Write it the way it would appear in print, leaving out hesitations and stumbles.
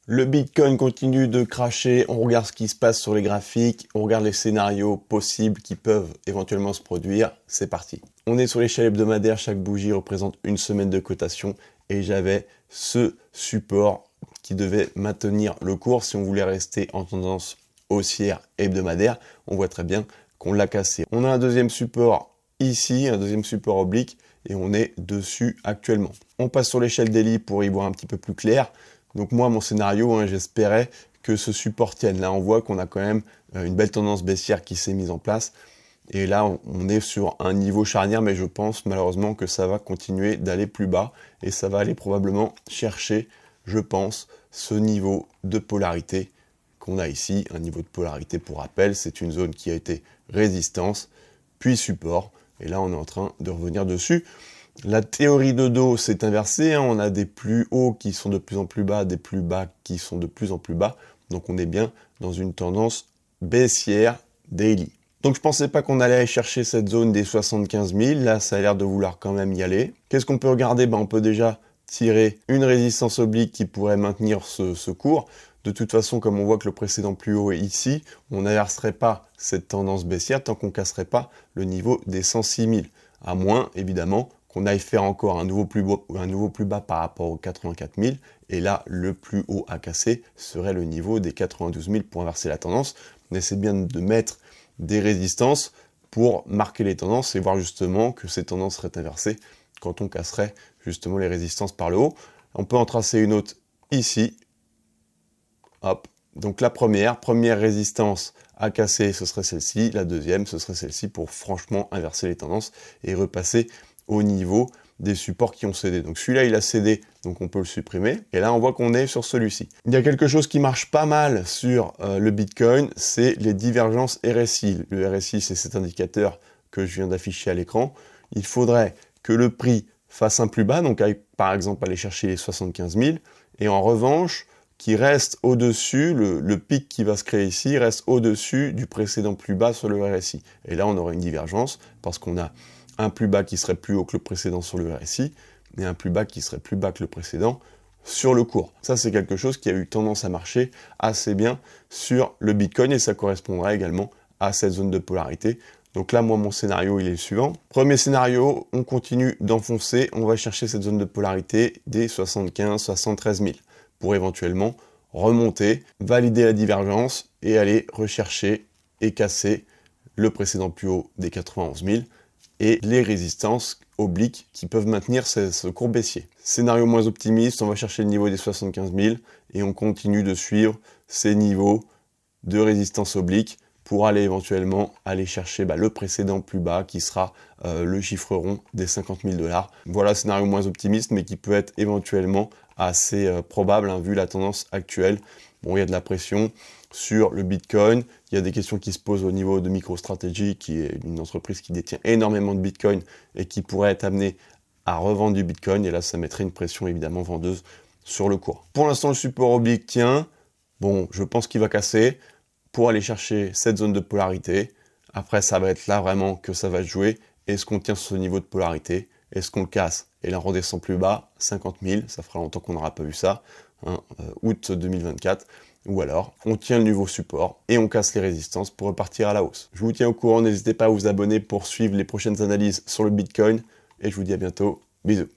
Le Bitcoin continue de crasher, on regarde ce qui se passe sur les graphiques, on regarde les scénarios possibles qui peuvent éventuellement se produire, c'est parti. On est sur l'échelle hebdomadaire, chaque bougie représente une semaine de cotation et j'avais ce support qui devait maintenir le cours si on voulait rester en tendance haussière hebdomadaire. On voit très bien qu'on l'a cassé. On a un deuxième support ici, un deuxième support oblique et on est dessus actuellement. On passe sur l'échelle daily pour y voir un petit peu plus clair. Donc moi, mon scénario, j'espérais que ce support tienne. Là, on voit qu'on a quand même une belle tendance baissière qui s'est mise en place. Et là, on est sur un niveau charnière, mais je pense malheureusement que ça va continuer d'aller plus bas. Et ça va aller probablement chercher, je pense, ce niveau de polarité qu'on a ici. Un niveau de polarité, pour rappel, c'est une zone qui a été résistance, puis support. Et là, on est en train de revenir dessus. La théorie de dos s'est inversée, on a des plus hauts qui sont de plus en plus bas, des plus bas qui sont de plus en plus bas. Donc on est bien dans une tendance baissière daily. Donc je pensais pas qu'on allait aller chercher cette zone des 75 000, là ça a l'air de vouloir quand même y aller. Qu'est-ce qu'on peut regarder? On peut déjà tirer une résistance oblique qui pourrait maintenir ce cours. De toute façon, comme on voit que le précédent plus haut est ici, on n'inverserait pas cette tendance baissière tant qu'on ne casserait pas le niveau des 106 000. À moins, évidemment, qu'on aille faire encore un nouveau plus bas par rapport aux 84 000. Et là, le plus haut à casser serait le niveau des 92 000 pour inverser la tendance. On essaie bien de mettre des résistances pour marquer les tendances et voir justement que ces tendances seraient inversées quand on casserait justement les résistances par le haut. On peut en tracer une autre ici. Hop. Donc la première résistance à casser, ce serait celle-ci. La deuxième, ce serait celle-ci pour franchement inverser les tendances et repasser au niveau des supports qui ont cédé. Donc celui-là, il a cédé, donc on peut le supprimer. Et là, on voit qu'on est sur celui-ci. Il y a quelque chose qui marche pas mal sur le Bitcoin, c'est les divergences RSI. Le RSI, c'est cet indicateur que je viens d'afficher à l'écran. Il faudrait que le prix fasse un plus bas, donc par exemple aller chercher les 75 000, et en revanche, qui reste au-dessus, le pic qui va se créer ici, reste au-dessus du précédent plus bas sur le RSI. Et là, on aurait une divergence, parce qu'on a un plus bas qui serait plus haut que le précédent sur le RSI, et un plus bas qui serait plus bas que le précédent sur le cours. Ça, c'est quelque chose qui a eu tendance à marcher assez bien sur le Bitcoin, et ça correspondrait également à cette zone de polarité. Donc là, moi, mon scénario, il est le suivant. Premier scénario, on continue d'enfoncer, on va chercher cette zone de polarité des 75-73 000, pour éventuellement remonter, valider la divergence, et aller rechercher et casser le précédent plus haut des 91 000, et les résistances obliques qui peuvent maintenir ce cours baissier. Scénario moins optimiste, on va chercher le niveau des 75 000 et on continue de suivre ces niveaux de résistance oblique pour aller éventuellement aller chercher le précédent plus bas qui sera le chiffre rond des 50 000 $. Voilà, scénario moins optimiste mais qui peut être éventuellement assez probable vu la tendance actuelle. Bon, il y a de la pression sur le Bitcoin, il y a des questions qui se posent au niveau de MicroStrategy, qui est une entreprise qui détient énormément de Bitcoin et qui pourrait être amenée à revendre du Bitcoin, et là ça mettrait une pression évidemment vendeuse sur le cours. Pour l'instant, le support oblique tient, bon, je pense qu'il va casser pour aller chercher cette zone de polarité. Après, ça va être là vraiment que ça va jouer. Est-ce qu'on tient sur ce niveau de polarité? Est-ce qu'on le casse? Et là, on redescend plus bas, 50 000, ça fera longtemps qu'on n'aura pas vu ça, août 2024. Ou alors, on tient le nouveau support et on casse les résistances pour repartir à la hausse. Je vous tiens au courant, n'hésitez pas à vous abonner pour suivre les prochaines analyses sur le Bitcoin. Et je vous dis à bientôt, bisous.